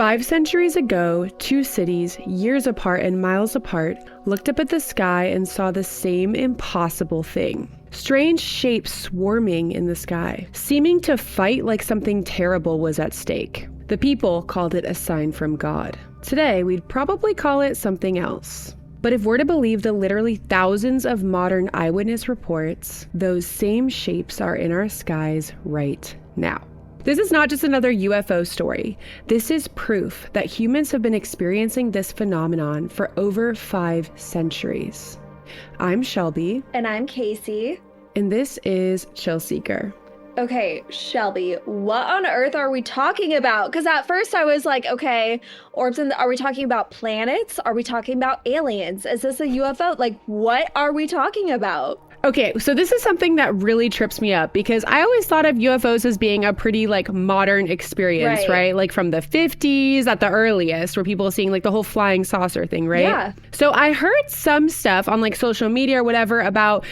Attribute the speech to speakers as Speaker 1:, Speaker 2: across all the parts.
Speaker 1: 5 centuries ago, 2 cities, years apart and miles apart, looked up at the sky and saw the same impossible thing. Strange shapes swarming in the sky, seeming to fight like something terrible was at stake. The people called it a sign from God. Today, we'd probably call it something else. But if we're to believe the literally thousands of modern eyewitness reports, those same shapes are in our skies right now. This is not just another UFO story. This is proof that humans have been experiencing this phenomenon for over 5 centuries. I'm Shelby.
Speaker 2: And I'm Kacie.
Speaker 1: And this is Chill Seeker.
Speaker 2: Okay, Shelby, what on earth are we talking about? Because at first I was like, okay, orbs, are we talking about planets? Are we talking about aliens? Is this a UFO? Like, what are we talking about?
Speaker 1: Okay, so this is something that really trips me up because I always thought of UFOs as being a pretty modern experience, right? Like from the 50s at the earliest, where people are seeing the whole flying saucer thing, right?
Speaker 2: Yeah.
Speaker 1: So I heard some stuff on social media or whatever about,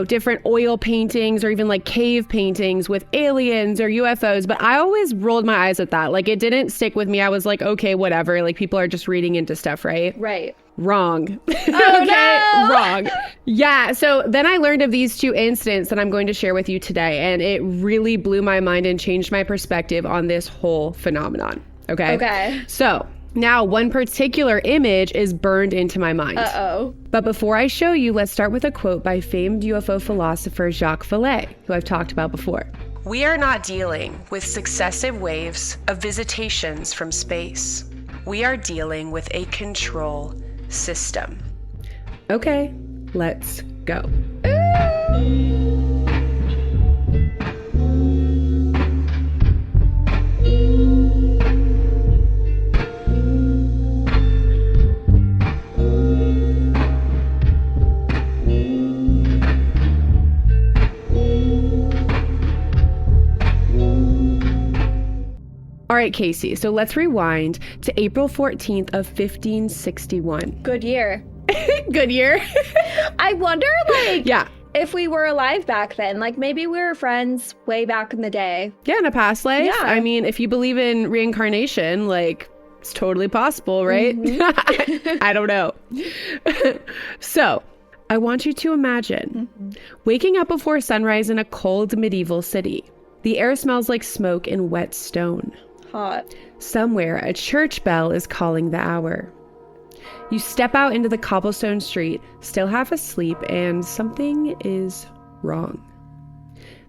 Speaker 1: different oil paintings or even cave paintings with aliens or UFOs, but I always rolled my eyes at that. It didn't stick with me. I was like, okay, whatever. People are just reading into stuff, right?
Speaker 2: Right.
Speaker 1: Wrong.
Speaker 2: Oh, no!
Speaker 1: Wrong. Yeah. So then I learned of these 2 incidents that I'm going to share with you today, and it really blew my mind and changed my perspective on this whole phenomenon. Okay.
Speaker 2: Okay.
Speaker 1: So now one particular image is burned into my mind.
Speaker 2: Uh-oh.
Speaker 1: But before I show you, let's start with a quote by famed UFO philosopher Jacques Vallée, who I've talked about before. "We are not dealing with successive waves of visitations from space. We are dealing with a control system." Okay, let's go. All right, Kacie, so let's rewind to April 14th of 1561.
Speaker 2: Good year.
Speaker 1: Good year.
Speaker 2: I wonder,
Speaker 1: yeah,
Speaker 2: if we were alive back then, maybe we were friends way back in the day.
Speaker 1: Yeah, in a past life.
Speaker 2: Yeah.
Speaker 1: I mean, if you believe in reincarnation, it's totally possible, right?
Speaker 2: Mm-hmm.
Speaker 1: I don't know. So, I want you to imagine waking up before sunrise in a cold medieval city. The air smells like smoke and wet stone.
Speaker 2: Hot.
Speaker 1: Somewhere, a church bell is calling the hour. You step out into the cobblestone street, still half asleep, and something is wrong.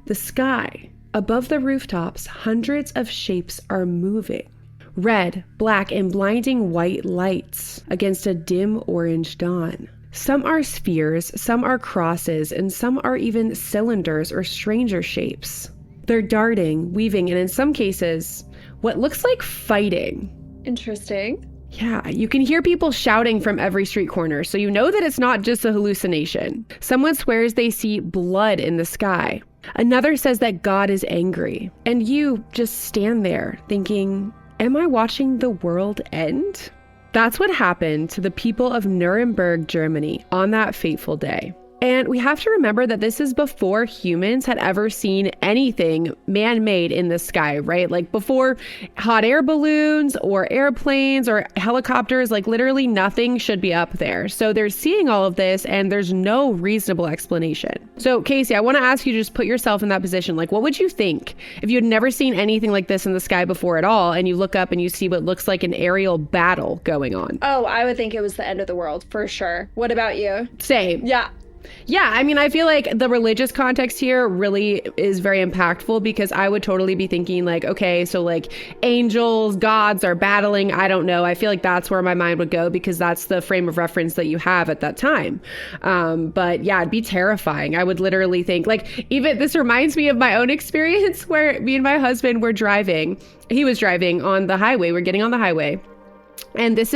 Speaker 1: The sky, above the rooftops, hundreds of shapes are moving. Red, black, and blinding white lights against a dim orange dawn. Some are spheres, some are crosses, and some are even cylinders or stranger shapes. They're darting, weaving, and in some cases, what looks like fighting.
Speaker 2: Interesting.
Speaker 1: Yeah, you can hear people shouting from every street corner, so you know that it's not just a hallucination. Someone swears they see blood in the sky. Another says that God is angry. And you just stand there thinking, am I watching the world end? That's what happened to the people of Nuremberg, Germany on that fateful day. And we have to remember that this is before humans had ever seen anything man-made in the sky, right? Before hot air balloons or airplanes or helicopters, literally nothing should be up there. So they're seeing all of this and there's no reasonable explanation. So Kacie, I want to ask you to just put yourself in that position. What would you think if you had never seen anything like this in the sky before at all and you look up and you see what looks like an aerial battle going on?
Speaker 2: Oh, I would think it was the end of the world, for sure. What about you?
Speaker 1: Same.
Speaker 2: Yeah.
Speaker 1: Yeah, I mean, I feel like the religious context here really is very impactful because I would totally be thinking okay, so angels, gods are battling. I don't know. I feel like that's where my mind would go because that's the frame of reference that you have at that time. But yeah, it'd be terrifying. I would literally think even this reminds me of my own experience where me and my husband were driving. He was driving on the highway. We're getting on the highway. And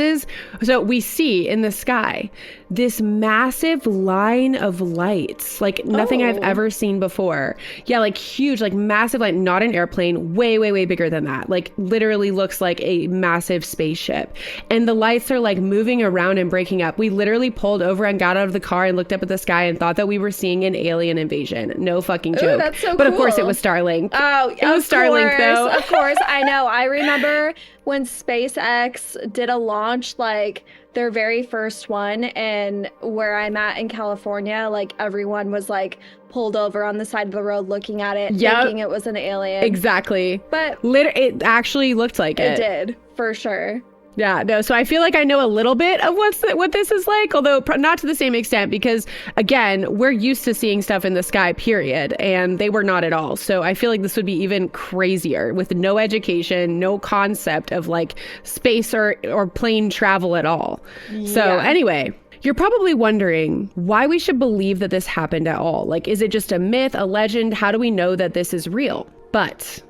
Speaker 1: so we see in the sky this massive line of lights, like nothing I've ever seen before. Yeah, like huge, like massive, like not an airplane, way, way, way bigger than that. Like literally looks like a massive spaceship. And the lights are like moving around and breaking up. We literally pulled over and got out of the car and looked up at the sky and thought that we were seeing an alien invasion. No fucking joke.
Speaker 2: Ooh, that's so
Speaker 1: but
Speaker 2: cool.
Speaker 1: Of course it was Starlink.
Speaker 2: Oh,
Speaker 1: it was Starlink though.
Speaker 2: Of course, I know. I remember when SpaceX did a launch, like their very first one, and where I'm at in California, like everyone was like pulled over on the side of the road looking at it, thinking it was an alien.
Speaker 1: Exactly.
Speaker 2: But
Speaker 1: it actually looked like it.
Speaker 2: It did, for sure.
Speaker 1: Yeah, no, so I feel like I know a little bit of what this is like, although not to the same extent, because again, we're used to seeing stuff in the sky, period, and they were not at all. So I feel like this would be even crazier with no education, no concept of like space or plane travel at all. Yeah. So anyway, you're probably wondering why we should believe that this happened at all. Like, is it just a myth, a legend? How do we know that this is real? But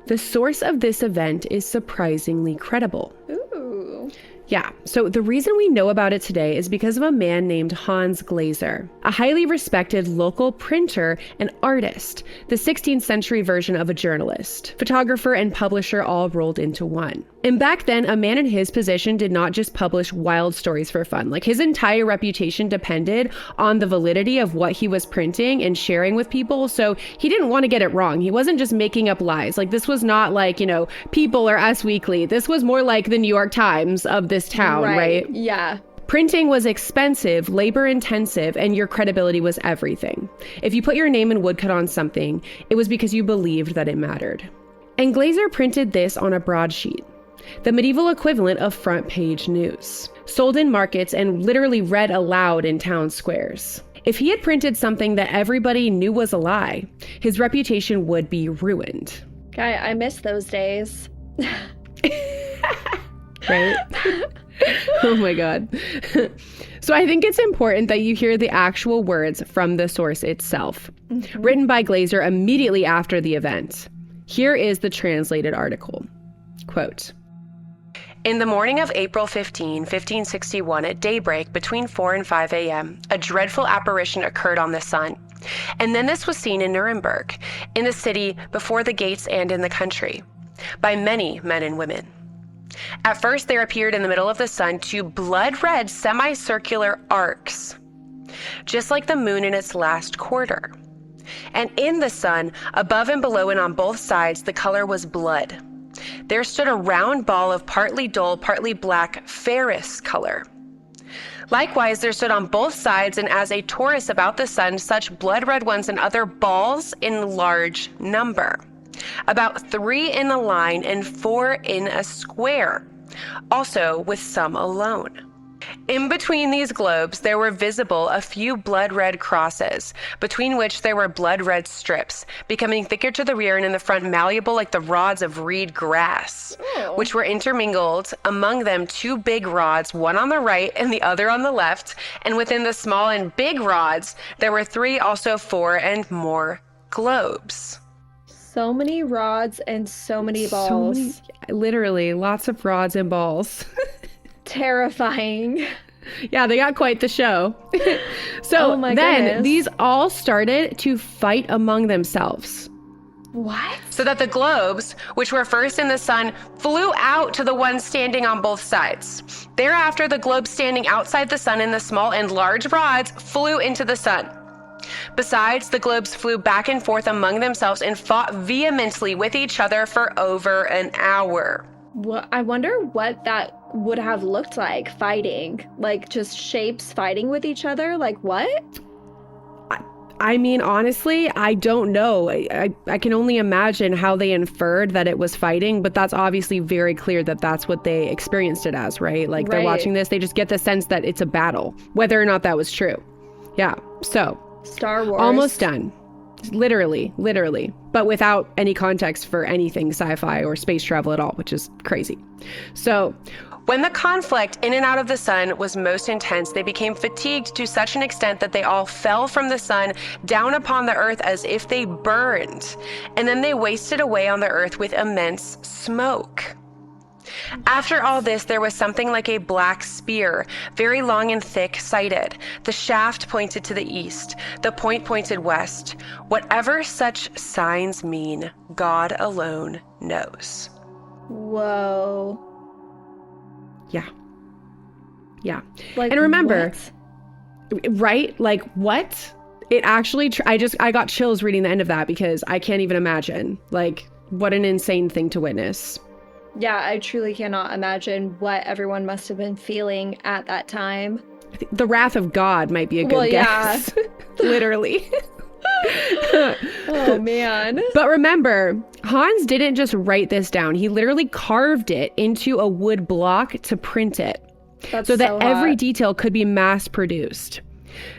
Speaker 1: the source of this event is surprisingly credible.
Speaker 2: Ooh.
Speaker 1: Yeah, so the reason we know about it today is because of a man named Hans Glaser, a highly respected local printer and artist, the 16th century version of a journalist, photographer, and publisher all rolled into one. And back then, a man in his position did not just publish wild stories for fun. Like, his entire reputation depended on the validity of what he was printing and sharing with people. So he didn't want to get it wrong. He wasn't just making up lies. Like, this was not like, People or Us Weekly. This was more like the New York Times of this town, right?
Speaker 2: Yeah.
Speaker 1: Printing was expensive, labor intensive, and your credibility was everything. If you put your name and woodcut on something, it was because you believed that it mattered. And Glaser printed this on a broadsheet, the medieval equivalent of front page news, sold in markets and literally read aloud in town squares. If he had printed something that everybody knew was a lie, his reputation would be ruined.
Speaker 2: Guy, I miss those days.
Speaker 1: Right? Oh my God. So I think it's important that you hear the actual words from the source itself, written by Glaser immediately after the event. Here is the translated article. Quote, "In the morning of April 15, 1561, at daybreak between 4 and 5 a.m., a dreadful apparition occurred on the sun. And then this was seen in Nuremberg, in the city, before the gates, and in the country, by many men and women. At first there appeared in the middle of the sun 2 blood-red semicircular arcs, just like the moon in its last quarter. And in the sun, above and below and on both sides, the color was blood. There stood a round ball of partly dull, partly black, ferrous color. Likewise, there stood on both sides and as a torus about the sun, such blood-red ones and other balls in large number, about 3 in a line and 4 in a square, also with some alone. In between these globes, there were visible a few blood-red crosses, between which there were blood-red strips, becoming thicker to the rear and in the front malleable like the rods of reed grass, which were intermingled, among them 2 big rods, one on the right and the other on the left, and within the small and big rods, there were 3, also 4 and more globes."
Speaker 2: So many rods and so many balls.
Speaker 1: Literally, lots of rods and balls.
Speaker 2: Terrifying.
Speaker 1: Yeah, they got quite the show. So then these all started to fight among themselves.
Speaker 2: What?
Speaker 1: So that the globes, which were first in the sun, flew out to the ones standing on both sides. Thereafter, the globes standing outside the sun and the small and large rods flew into the sun. Besides, the globes flew back and forth among themselves and fought vehemently with each other for over an hour.
Speaker 2: Well, I wonder what that would have looked like, fighting. Like, just shapes fighting with each other? Like, what?
Speaker 1: I mean, honestly, I don't know. I can only imagine how they inferred that it was fighting, but that's obviously very clear that that's what they experienced it as, right? Like, they're watching this, they just get the sense that it's a battle, whether or not that was true. Yeah, so.
Speaker 2: Star Wars.
Speaker 1: Almost done. Literally, but without any context for anything sci-fi or space travel at all, which is crazy. So, when the conflict in and out of the sun was most intense, they became fatigued to such an extent that they all fell from the sun down upon the earth as if they burned, and then they wasted away on the earth with immense smoke. After all this, there was something like a black spear, very long and thick, sighted. The shaft pointed to the east. The point pointed west. Whatever such signs mean, God alone knows.
Speaker 2: Whoa.
Speaker 1: Yeah. Yeah.
Speaker 2: Like,
Speaker 1: and remember,
Speaker 2: what?
Speaker 1: Right? Like, what? It actually, I got chills reading the end of that because I can't even imagine. Like, what an insane thing to witness.
Speaker 2: Yeah, I truly cannot imagine what everyone must have been feeling at that time.
Speaker 1: The wrath of God might be a good guess. Yeah. Literally.
Speaker 2: Oh, man.
Speaker 1: But remember, Hans didn't just write this down. He literally carved it into a wood block to print it.
Speaker 2: That's
Speaker 1: so that
Speaker 2: hot.
Speaker 1: Every detail could be mass produced.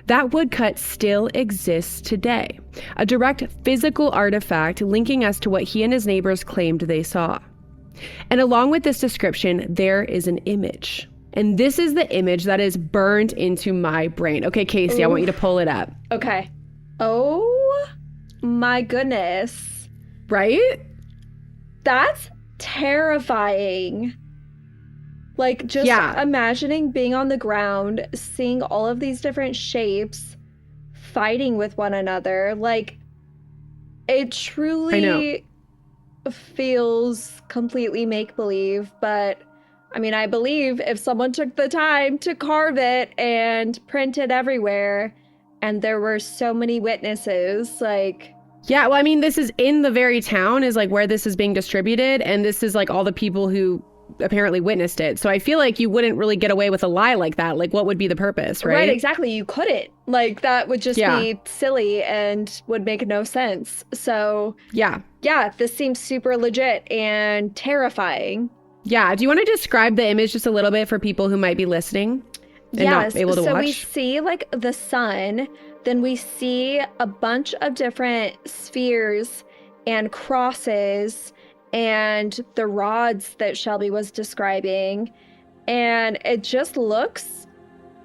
Speaker 1: That woodcut still exists today. A direct physical artifact linking us to what he and his neighbors claimed they saw. And along with this description, there is an image. And this is the image that is burned into my brain. Okay, Kacie, I want you to pull it up.
Speaker 2: Okay. Oh my goodness.
Speaker 1: Right?
Speaker 2: That's terrifying. Like, just imagining being on the ground, seeing all of these different shapes, fighting with one another. Like, it truly feels completely make-believe, but I mean, I believe if someone took the time to carve it and print it everywhere, and there were so many witnesses, like...
Speaker 1: Yeah, well, I mean, this is in the very town is like where this is being distributed, and this is like all the people who apparently witnessed it. So I feel like you wouldn't really get away with a lie like that. Like, what would be the purpose, right?
Speaker 2: Right, exactly. You couldn't. Like, that would just be silly and would make no sense. So, yeah, this seems super legit and terrifying.
Speaker 1: Yeah. Do you want to describe the image just a little bit for people who might be listening and not able to watch?
Speaker 2: So we see like the sun, then we see a bunch of different spheres and crosses and the rods that Shelby was describing. And it just looks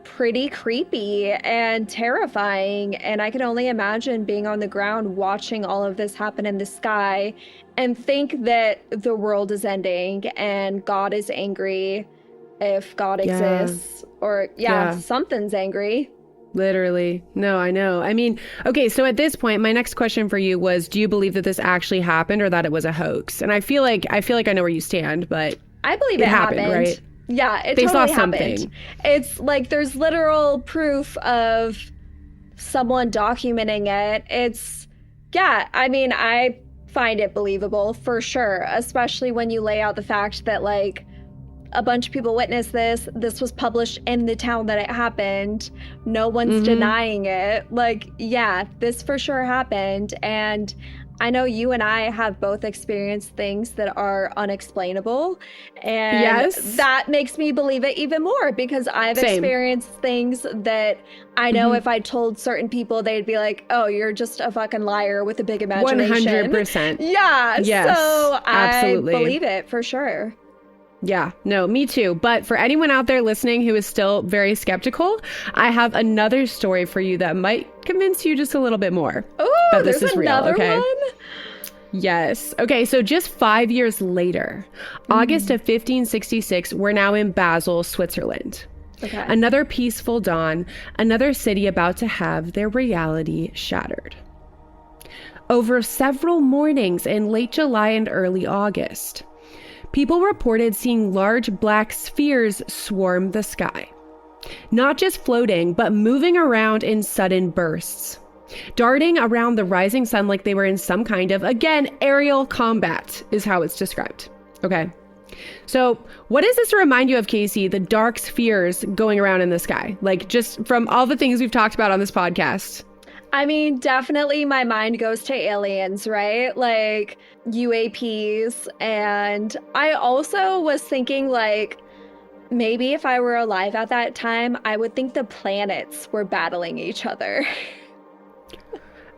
Speaker 2: pretty creepy and terrifying. And I can only imagine being on the ground watching all of this happen in the sky and think that the world is ending and God is angry if God exists. Or something's angry.
Speaker 1: Literally. No, I know. I mean, okay, so at this point, my next question for you was, do you believe that this actually happened or that it was a hoax? And I feel like I know where you stand, but
Speaker 2: I believe it happened,
Speaker 1: right?
Speaker 2: Yeah, it
Speaker 1: they
Speaker 2: totally
Speaker 1: saw
Speaker 2: happened.
Speaker 1: Something.
Speaker 2: It's like there's literal proof of someone documenting it. I mean, I find it believable for sure, especially when you lay out the fact that like a bunch of people witnessed this. This was published in the town that it happened. No one's denying it. Like, yeah, this for sure happened. And I know you and I have both experienced things that are unexplainable. And that makes me believe it even more because I've experienced things that I know if I told certain people, they'd be like, oh, you're just a fucking liar with a big imagination.
Speaker 1: 100%.
Speaker 2: Yeah.
Speaker 1: Yes,
Speaker 2: so
Speaker 1: absolutely.
Speaker 2: I believe it for sure.
Speaker 1: Yeah, no, me too. But for anyone out there listening who is still very skeptical, I have another story for you that might convince you just a little bit more.
Speaker 2: Oh,
Speaker 1: that this
Speaker 2: there's
Speaker 1: is real,
Speaker 2: another
Speaker 1: okay?
Speaker 2: one?
Speaker 1: Yes. Okay, so just 5 years later, August of 1566, we're now in Basel, Switzerland.
Speaker 2: Okay.
Speaker 1: Another peaceful dawn, another city about to have their reality shattered. Over several mornings in late July and early August, people reported seeing large black spheres swarm the sky. Not just floating, but moving around in sudden bursts. Darting around the rising sun like they were in some kind of, again, aerial combat is how it's described. Okay. So what does this remind you of, Kacie? The dark spheres going around in the sky? Like, just from all the things we've talked about on this podcast.
Speaker 2: I mean, definitely my mind goes to aliens, right? Like UAPs. And I also was thinking like, maybe if I were alive at that time, I would think the planets were battling each other.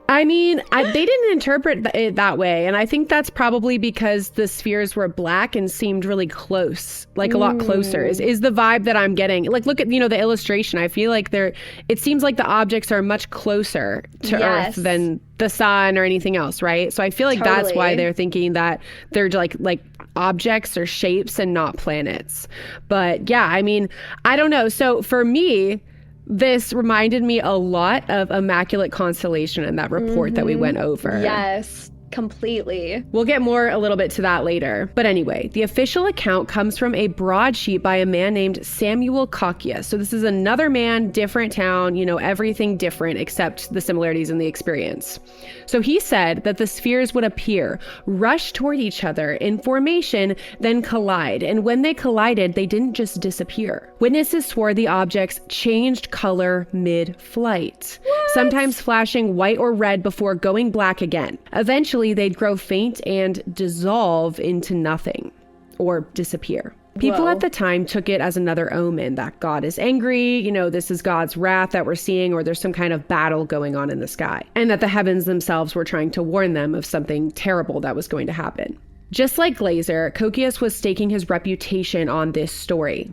Speaker 1: I mean, they didn't interpret it that way. And I think that's probably because the spheres were black and seemed really close, like a lot closer is the vibe that I'm getting. Like, look at, the illustration. I feel like it seems like the objects are much closer to Earth than the sun or anything else, right? So I feel like that's why they're thinking that they're like objects or shapes and not planets. But yeah, I mean, I don't know. So for me, this reminded me a lot of Immaculate Constellation in that report that we went over.
Speaker 2: Yes, completely.
Speaker 1: We'll get a little bit to that later. But anyway, the official account comes from a broadsheet by a man named Samuel Kacie. So this is another man, different town, everything different except the similarities in the experience. So he said that the spheres would appear, rush toward each other in formation, then collide. And when they collided, they didn't just disappear. Witnesses swore the objects changed color mid-flight, sometimes flashing white or red before going black again. Eventually, they'd grow faint and dissolve into nothing or disappear. People at the time took it as another omen that God is angry, this is God's wrath that we're seeing, or there's some kind of battle going on in the sky, and that the heavens themselves were trying to warn them of something terrible that was going to happen. Just like Glaser, Kacie was staking his reputation on this story.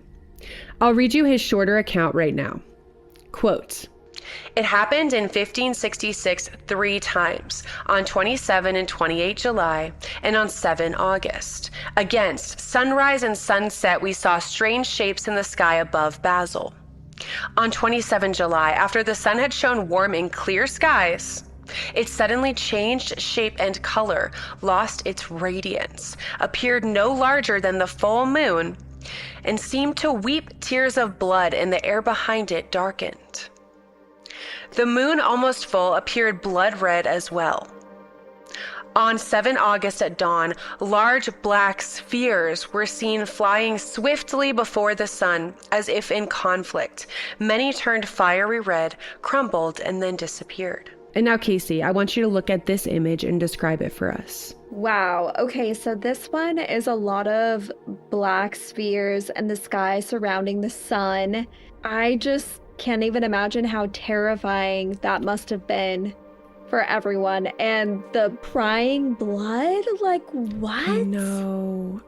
Speaker 1: I'll read you his shorter account right now. Quote, "It happened in 1566 3 times, on 27 and 28 July, and on 7 August. Against sunrise and sunset, we saw strange shapes in the sky above Basel. On 27 July, after the sun had shone warm in clear skies, it suddenly changed shape and color, lost its radiance, appeared no larger than the full moon, and seemed to weep tears of blood, and the air behind it darkened. The moon, almost full, appeared blood red as well. On 7 August at dawn, large black spheres were seen flying swiftly before the sun, as if in conflict. Many turned fiery red, crumbled, and then disappeared." And now, Kacie, I want you to look at this image and describe it for us.
Speaker 2: Wow. Okay, so this one is a lot of black spheres in the sky surrounding the sun. I just can't even imagine how terrifying that must have been for everyone. And the crying blood, like what?
Speaker 1: I know.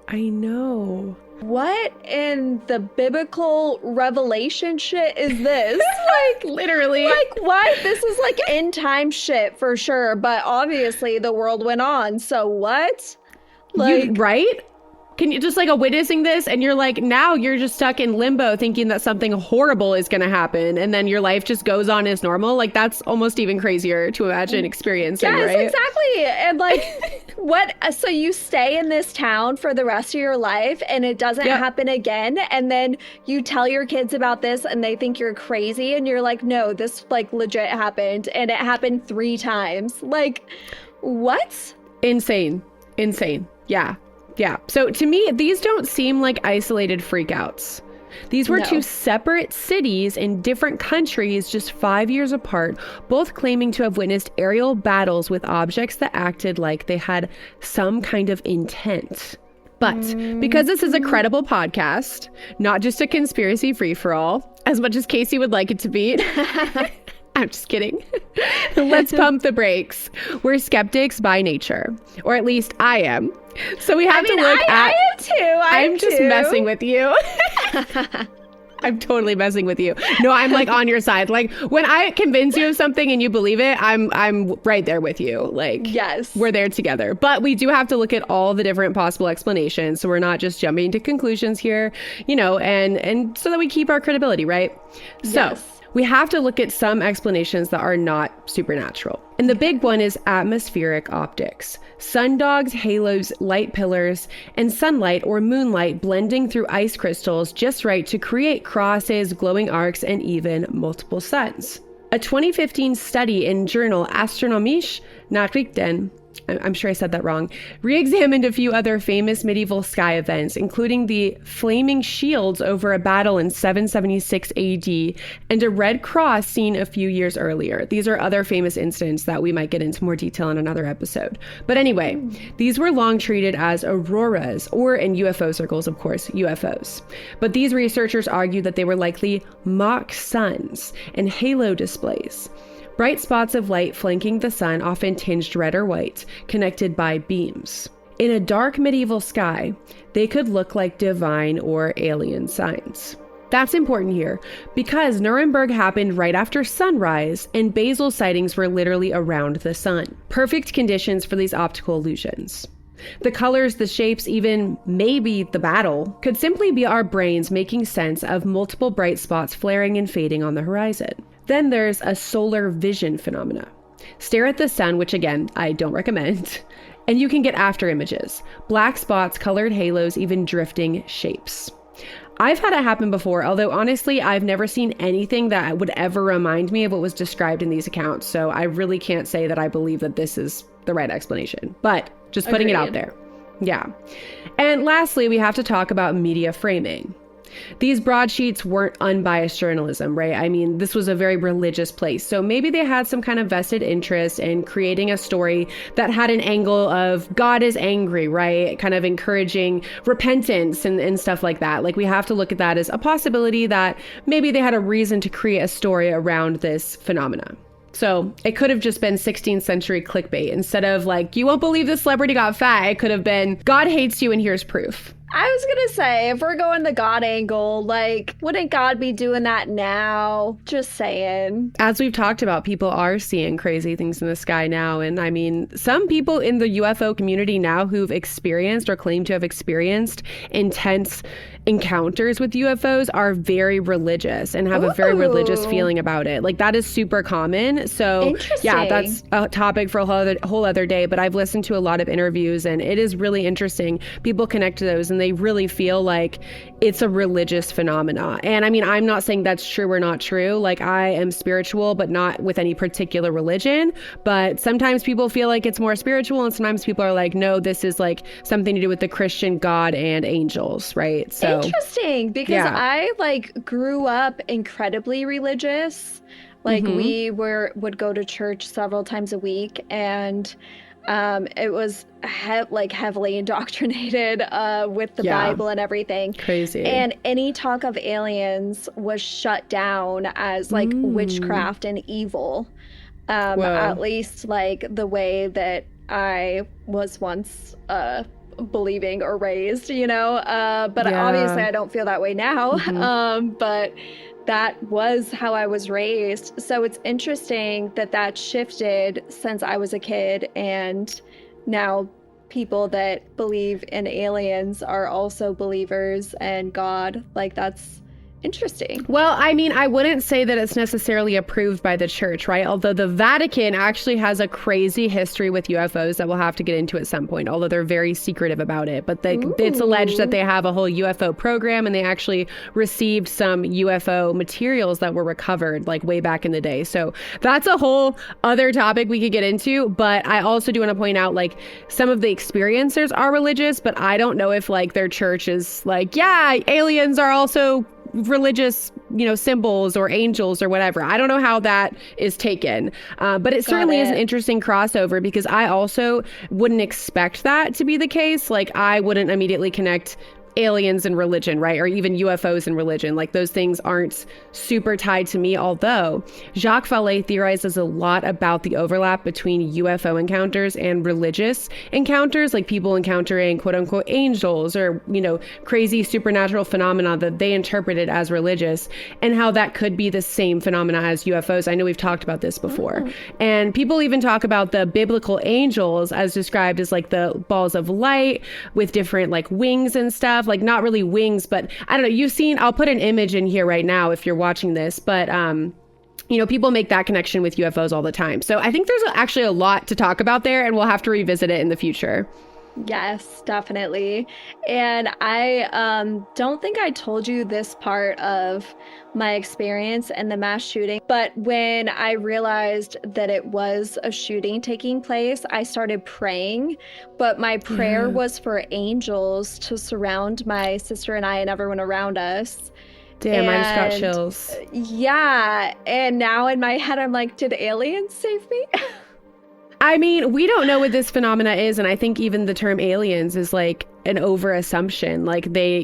Speaker 2: What in the biblical revelation shit is this? Like
Speaker 1: literally.
Speaker 2: Like what? This is like end time shit for sure. But obviously the world went on. So what?
Speaker 1: Right? Can you just witnessing this and you're now you're just stuck in limbo thinking that something horrible is going to happen, and then your life just goes on as normal. That's almost even crazier to imagine experiencing,
Speaker 2: yes,
Speaker 1: right?
Speaker 2: Exactly. And what? So you stay in this town for the rest of your life and it doesn't happen again. And then you tell your kids about this and they think you're crazy, and you're like, no, this legit happened, and it happened 3 times. What?
Speaker 1: Insane. Yeah. So to me, these don't seem like isolated freakouts. These were 2 separate cities in different countries, just 5 years apart, both claiming to have witnessed aerial battles with objects that acted like they had some kind of intent. But because this is a credible podcast, not just a conspiracy free-for-all, as much as Kacie would like it to be, I'm just kidding. Let's pump the brakes. We're skeptics by nature, or at least I am. So we have to look at...
Speaker 2: I am too.
Speaker 1: I'm just messing with you. I'm totally messing with you. No, I'm on your side. When I convince you of something and you believe it, I'm right there with you.
Speaker 2: Yes,
Speaker 1: we're there together. But we do have to look at all the different possible explanations, so we're not just jumping to conclusions here, and so that we keep our credibility, right? So we have to look at some explanations that are not supernatural. And the big one is atmospheric optics. Sundogs, halos, light pillars, and sunlight or moonlight blending through ice crystals just right to create crosses, glowing arcs, and even multiple suns. A 2015 study in journal Astronomische Nachrichten, I'm sure I said that wrong, re-examined a few other famous medieval sky events, including the flaming shields over a battle in 776 AD and a red cross seen a few years earlier. These are other famous incidents that we might get into more detail in another episode. But anyway, these were long treated as auroras, or in UFO circles, of course, UFOs. But these researchers argued that they were likely mock suns and halo displays. Bright spots of light flanking the sun, often tinged red or white, connected by beams. In a dark medieval sky, they could look like divine or alien signs. That's important here because Nuremberg happened right after sunrise and Basel sightings were literally around the sun. Perfect conditions for these optical illusions. The colors, the shapes, even maybe the battle could simply be our brains making sense of multiple bright spots flaring and fading on the horizon. Then there's a solar vision phenomena. Stare at the sun, which again, I don't recommend, and you can get after images. Black spots, colored halos, even drifting shapes. I've had it happen before, although honestly, I've never seen anything that would ever remind me of what was described in these accounts. So I really can't say that I believe that this is the right explanation, but just putting it out there. Yeah. And lastly, we have to talk about media framing. These broadsheets weren't unbiased journalism, right? I mean, this was a very religious place. So maybe they had some kind of vested interest in creating a story that had an angle of God is angry, right? Kind of encouraging repentance and stuff like that. Like, we have to look at that as a possibility that maybe they had a reason to create a story around this phenomena. So it could have just been 16th century clickbait. Instead of like, you won't believe this celebrity got fat, it could have been, God hates you and here's proof.
Speaker 2: I was gonna say, if we're going the God angle, like, wouldn't God be doing that now? Just saying.
Speaker 1: As we've talked about, people are seeing crazy things in the sky now. And I mean, some people in the UFO community now who've experienced or claim to have experienced intense encounters with UFOs are very religious and have a very religious feeling about it. Like, that is super common. So yeah, that's a topic for a whole other day, but I've listened to a lot of interviews and it is really interesting. People connect to those and they really feel like it's a religious phenomena. And I mean, I'm not saying that's true or not true. Like, I am spiritual, but not with any particular religion. But sometimes people feel like it's more spiritual and sometimes people are like, no, this is like something to do with the Christian God and angels, right? So
Speaker 2: interesting, because I like grew up incredibly religious. Like we would go to church several times a week, and it was heavily indoctrinated with the Bible and everything.
Speaker 1: Crazy.
Speaker 2: And any talk of aliens was shut down as like witchcraft and evil. At least like the way that I was once believing or raised, you know, but obviously I don't feel that way now. But that was how I was raised. So it's interesting that that shifted since I was a kid, and now people that believe in aliens are also believers in God. Like, that's interesting.
Speaker 1: Well, I mean, I wouldn't say that it's necessarily approved by the church, right? Although the Vatican actually has a crazy history with UFOs that we'll have to get into at some point, although they're very secretive about it. But it's alleged that they have a whole UFO program, and they actually received some UFO materials that were recovered like way back in the day. So that's a whole other topic we could get into. But I also do want to point out, like, some of the experiencers are religious, but I don't know if like their church is like, yeah, aliens are also religious, you know, symbols or angels or whatever. I don't know how that is taken, but it certainly is an interesting crossover, because I also wouldn't expect that to be the case. Like, I wouldn't immediately connect aliens and religion, right? Or even UFOs and religion. Like, those things aren't super tied to me, although Jacques Vallée theorizes a lot about the overlap between UFO encounters and religious encounters, like people encountering quote unquote angels or, you know, crazy supernatural phenomena that they interpreted as religious, and how that could be the same phenomena as UFOs. I know we've talked about this before. And people even talk about the biblical angels as described as like the balls of light with different like wings and stuff. Like, not really wings, but I don't know. You've seen, I'll put an image in here right now if you're watching this, but you know, people make that connection with UFOs all the time. So I think there's actually a lot to talk about there, and we'll have to revisit it in the future.
Speaker 2: Yes, definitely. And I don't think I told you this part of my experience in the mass shooting, but when I realized that it was a shooting taking place, I started praying, but my prayer was for angels to surround my sister and I and everyone around us.
Speaker 1: Damn, I just got chills.
Speaker 2: Yeah, and now in my head I'm like, did aliens save me?
Speaker 1: I mean, we don't know what this phenomena is, and I think even the term aliens is like an over assumption. Like they,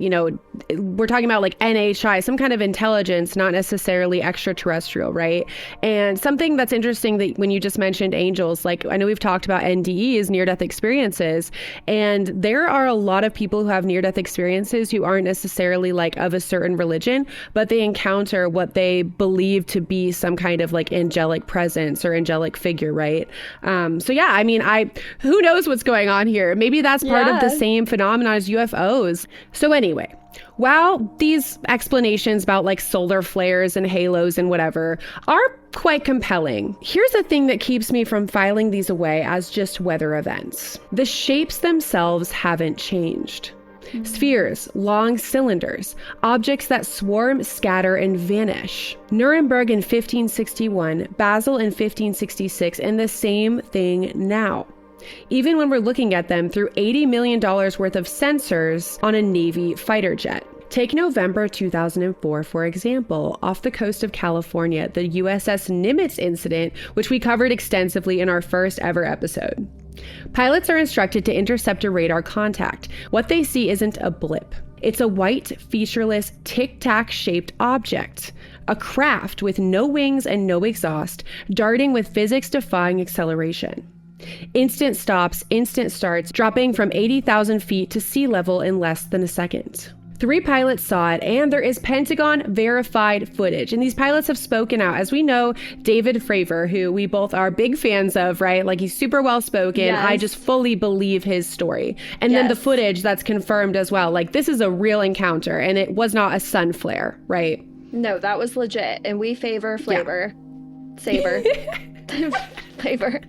Speaker 1: we're talking about like NHI, some kind of intelligence, not necessarily extraterrestrial, right? And something that's interesting that when you just mentioned angels, like I know we've talked about NDEs, near-death experiences, and there are a lot of people who have near-death experiences who aren't necessarily like of a certain religion, but they encounter what they believe to be some kind of like angelic presence or angelic figure, right? So yeah, I mean, who knows what's going on here? Maybe that's part of the same phenomenon as UFOs. So anyway, while these explanations about like solar flares and halos and whatever are quite compelling, here's the thing that keeps me from filing these away as just weather events. The shapes themselves haven't changed. Spheres, long cylinders, objects that swarm, scatter, and vanish. Nuremberg in 1561, Basel in 1566, and the same thing now. Even when we're looking at them through $80 million worth of sensors on a Navy fighter jet. Take November 2004, for example, off the coast of California, the USS Nimitz incident, which we covered extensively in our first ever episode. Pilots are instructed to intercept a radar contact. What they see isn't a blip. It's a white, featureless, tic-tac shaped object. A craft with no wings and no exhaust, darting with physics-defying acceleration. Instant stops, instant starts, dropping from 80,000 feet to sea level in less than a second. 3 pilots saw it, and there is Pentagon verified footage. And these pilots have spoken out. As we know, David Fravor, who we both are big fans of, right? Like he's super well spoken. Yes. I just fully believe his story. And then the footage that's confirmed as well. Like this is a real encounter, and it was not a sun flare, right?
Speaker 2: No, that was legit. And we favor flavor. Yeah. Saber. Flavor.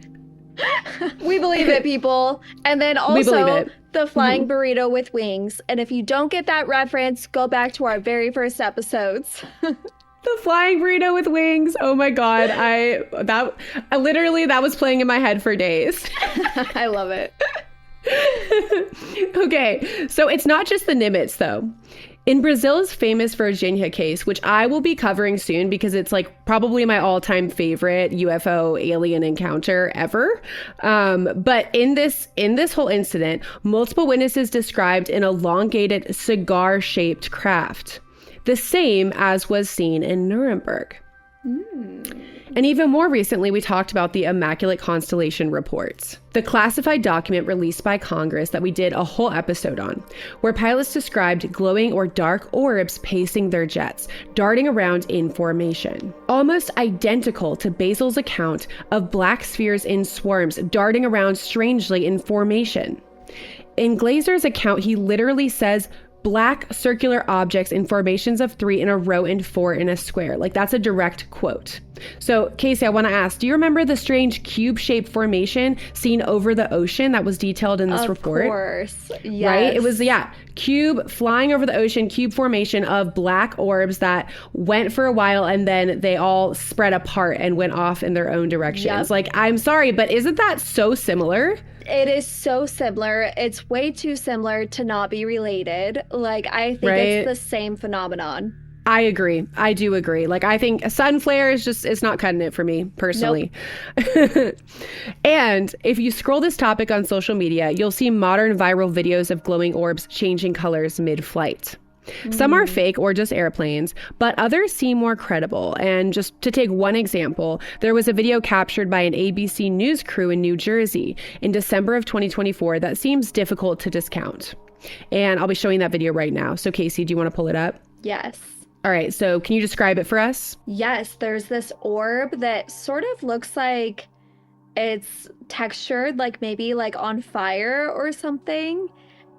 Speaker 2: We believe it, people. And then also the flying burrito with wings. And if you don't get that reference, go back to our very first episodes.
Speaker 1: The flying burrito with wings. Oh my God. That was playing in my head for days.
Speaker 2: I love it.
Speaker 1: Okay. So it's not just the Nimitz though. In Brazil's famous Virginia case, which I will be covering soon because it's like probably my all-time favorite UFO alien encounter ever. But in this whole incident, multiple witnesses described an elongated cigar-shaped craft, the same as was seen in Nuremberg. And even more recently, we talked about the Immaculate Constellation reports, the classified document released by Congress that we did a whole episode on, where pilots described glowing or dark orbs pacing their jets, darting around in formation. Almost identical to Basel's account of black spheres in swarms darting around strangely in formation. In Glazer's account, he literally says, black circular objects in formations of 3 in a row and 4 in a square. Like that's a direct quote. So Kacie, I want to ask, do you remember the strange cube-shaped formation seen over the ocean that was detailed in this report? Of
Speaker 2: course, yes.
Speaker 1: Right? It was, cube flying over the ocean, cube formation of black orbs that went for a while and then they all spread apart and went off in their own directions. Yep. Like, I'm sorry, but isn't that so similar?
Speaker 2: It is so similar. It's way too similar to not be related. Like, I think it's the same phenomenon.
Speaker 1: I agree. I do agree. Like, I think a sun flare is just, it's not cutting it for me personally. Nope. And if you scroll this topic on social media, you'll see modern viral videos of glowing orbs changing colors mid-flight. Some are fake or just airplanes, but others seem more credible. And just to take one example, there was a video captured by an ABC News crew in New Jersey in December of 2024 that seems difficult to discount. And I'll be showing that video right now. So Kacie, do you want to pull it up?
Speaker 2: Yes.
Speaker 1: All right. So can you describe it for us?
Speaker 2: Yes. There's this orb that sort of looks like it's textured, like maybe like on fire or something.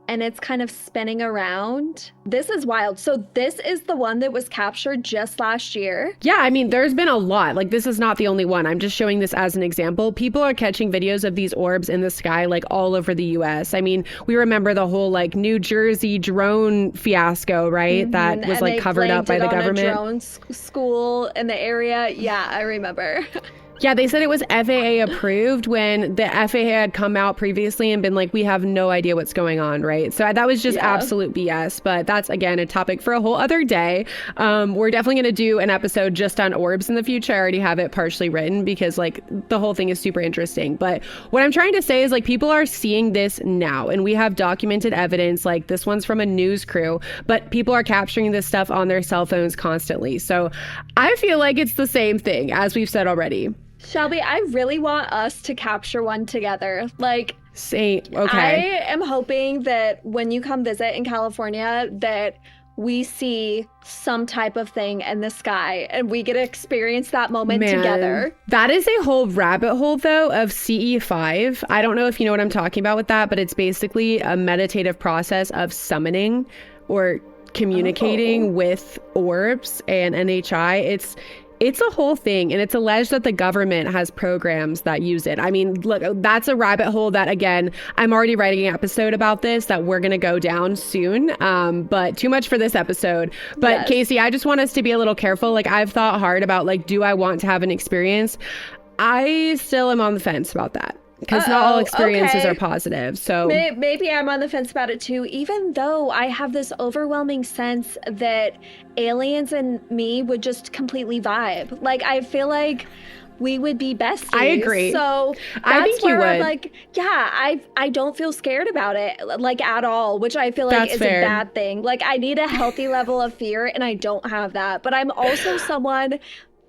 Speaker 2: And it's kind of spinning around. This is wild. So this is the one that was captured just last year.
Speaker 1: Yeah, I mean, there's been a lot. Like, this is not the only one. I'm just showing this as an example. People are catching videos of these orbs in the sky, like all over the US. I mean, we remember the whole like New Jersey drone fiasco, right? That was like covered up by the government.
Speaker 2: A drone school in the area. Yeah, I remember.
Speaker 1: Yeah, they said it was FAA approved when the FAA had come out previously and been like, we have no idea what's going on, right? So that was just absolute BS. But that's, again, a topic for a whole other day. We're definitely going to do an episode just on orbs in the future. I already have it partially written because like the whole thing is super interesting. But what I'm trying to say is like people are seeing this now and we have documented evidence. Like this one's from a news crew, but people are capturing this stuff on their cell phones constantly. So I feel like it's the same thing as we've said already.
Speaker 2: Shelby, I really want us to capture one together. Like,
Speaker 1: okay.
Speaker 2: I am hoping that when you come visit in California, that we see some type of thing in the sky and we get to experience that moment together.
Speaker 1: That is a whole rabbit hole, though, of CE5. I don't know if you know what I'm talking about with that, but it's basically a meditative process of summoning or communicating with orbs and NHI. It's a whole thing, and it's alleged that the government has programs that use it. I mean, look, that's a rabbit hole that, again, I'm already writing an episode about this that we're going to go down soon, but too much for this episode. But Kacie, I just want us to be a little careful. Like, I've thought hard about, like, do I want to have an experience? I still am on the fence about that. Because not all experiences are positive. So
Speaker 2: maybe I'm on the fence about it too, even though I have this overwhelming sense that aliens and me would just completely vibe. Like, I feel like we would be besties.
Speaker 1: I agree.
Speaker 2: So
Speaker 1: I think you would.
Speaker 2: I'm like, yeah, I don't feel scared about it, like, at all, which I feel like
Speaker 1: That's
Speaker 2: is
Speaker 1: fair.
Speaker 2: a bad thing. Like, I need a healthy level of fear, and I don't have that. But I'm also someone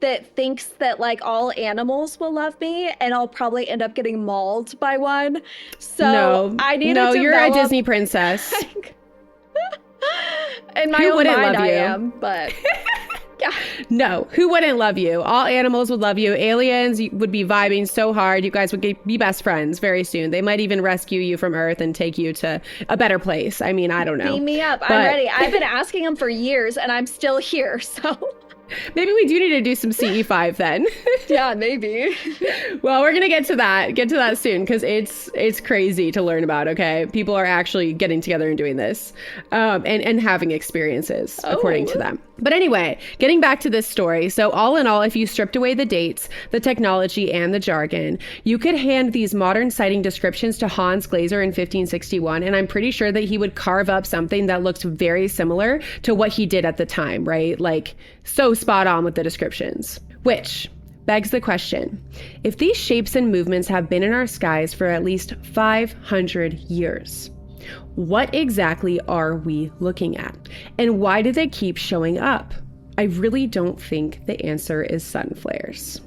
Speaker 2: that thinks that like all animals will love me and I'll probably end up getting mauled by one. So I need to develop...
Speaker 1: you're a Disney princess.
Speaker 2: In my
Speaker 1: Who
Speaker 2: own
Speaker 1: wouldn't
Speaker 2: mind
Speaker 1: love you?
Speaker 2: I am, but yeah.
Speaker 1: No, who wouldn't love you? All animals would love you. Aliens would be vibing so hard. You guys would be best friends very soon. They might even rescue you from Earth and take you to a better place. I mean, I don't know.
Speaker 2: Beam me up. I'm ready. I've been asking them for years and I'm still here, so...
Speaker 1: Maybe we do need to do some CE5 then.
Speaker 2: Yeah, maybe.
Speaker 1: Well, we're gonna get to that soon because it's crazy to learn about. Okay, people are actually getting together and doing this, and having experiences according to them. But anyway, getting back to this story. So all in all, if you stripped away the dates, the technology, and the jargon, you could hand these modern sighting descriptions to Hans Glaser in 1561, and I'm pretty sure that he would carve up something that looks very similar to what he did at the time, right? Like, so spot on with the descriptions. Which begs the question, if these shapes and movements have been in our skies for at least 500 years, what exactly are we looking at? And why do they keep showing up? I really don't think the answer is sun flares.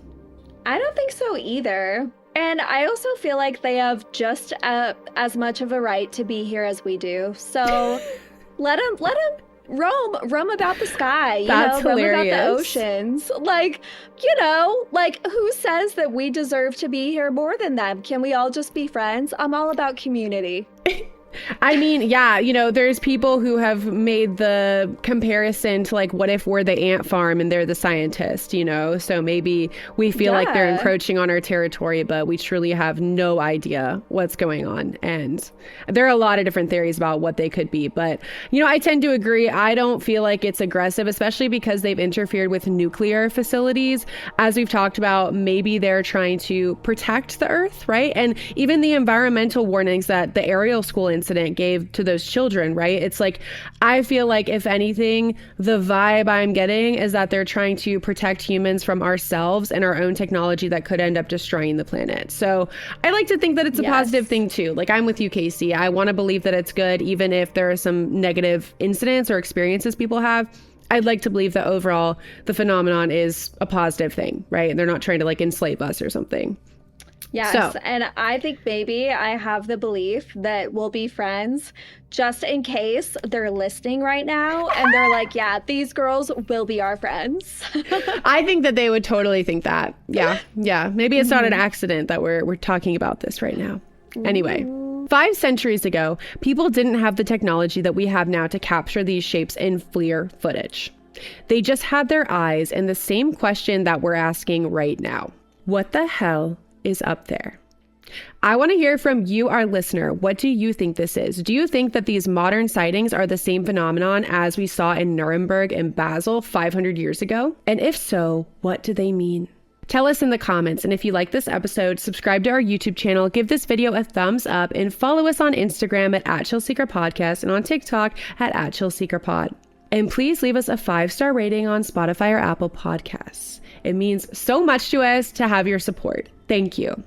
Speaker 2: I don't think so either. And I also feel like they have just as much of a right to be here as we do. So let them roam about the sky,
Speaker 1: That's hilarious.
Speaker 2: Roam about the oceans. Like, like, who says that we deserve to be here more than them? Can we all just be friends? I'm all about community.
Speaker 1: I mean, yeah, there's people who have made the comparison to like, what if we're the ant farm and they're the scientist, So maybe we feel like they're encroaching on our territory, but we truly have no idea what's going on. And there are a lot of different theories about what they could be. But, I tend to agree. I don't feel like it's aggressive, especially because they've interfered with nuclear facilities. As we've talked about, maybe they're trying to protect the Earth, right? And even the environmental warnings that the Ariel school incident gave to those children, right? It's like, I feel like if anything, the vibe I'm getting is that they're trying to protect humans from ourselves and our own technology that could end up destroying the planet. So I like to think that it's a positive thing too. Like, I'm with you, Kacie. I want to believe that it's good, even if there are some negative incidents or experiences people have. I'd like to believe that overall the phenomenon is a positive thing, right? And they're not trying to like enslave us or something.
Speaker 2: Yes, and I think maybe I have the belief that we'll be friends just in case they're listening right now and they're like, yeah, these girls will be our friends.
Speaker 1: I think that they would totally think that. Yeah. Maybe it's not an accident that we're talking about this right now. Anyway, 5 centuries ago, people didn't have the technology that we have now to capture these shapes in FLIR footage. They just had their eyes and the same question that we're asking right now. What the hell is up there? I want to hear from you, our listener. What do you think this is? Do you think that these modern sightings are the same phenomenon as we saw in Nuremberg and Basel 500 years ago? And if so, what do they mean? Tell us in the comments, and if you like this episode, subscribe to our YouTube channel, give this video a thumbs up, and follow us on Instagram at @ChillSeekerPodcast and on TikTok at @ChillSeekerPod. And please leave us a 5-star rating on Spotify or Apple Podcasts. It means so much to us to have your support. Thank you.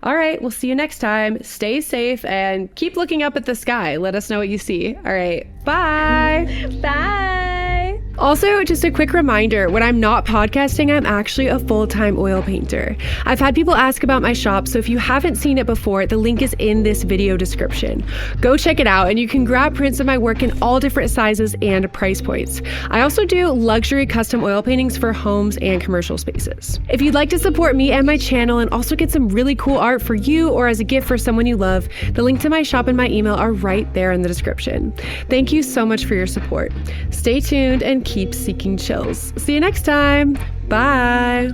Speaker 1: All right, we'll see you next time. Stay safe and keep looking up at the sky. Let us know what you see. All right, bye.
Speaker 2: Bye.
Speaker 1: Also, just a quick reminder, when I'm not podcasting, I'm actually a full-time oil painter. I've had people ask about my shop, so if you haven't seen it before, the link is in this video description. Go check it out, and you can grab prints of my work in all different sizes and price points. I also do luxury custom oil paintings for homes and commercial spaces. If you'd like to support me and my channel and also get some really cool art for you or as a gift for someone you love, the link to my shop and my email are right there in the description. Thank you so much for your support. Stay tuned and keep seeking chills. See you next time. Bye.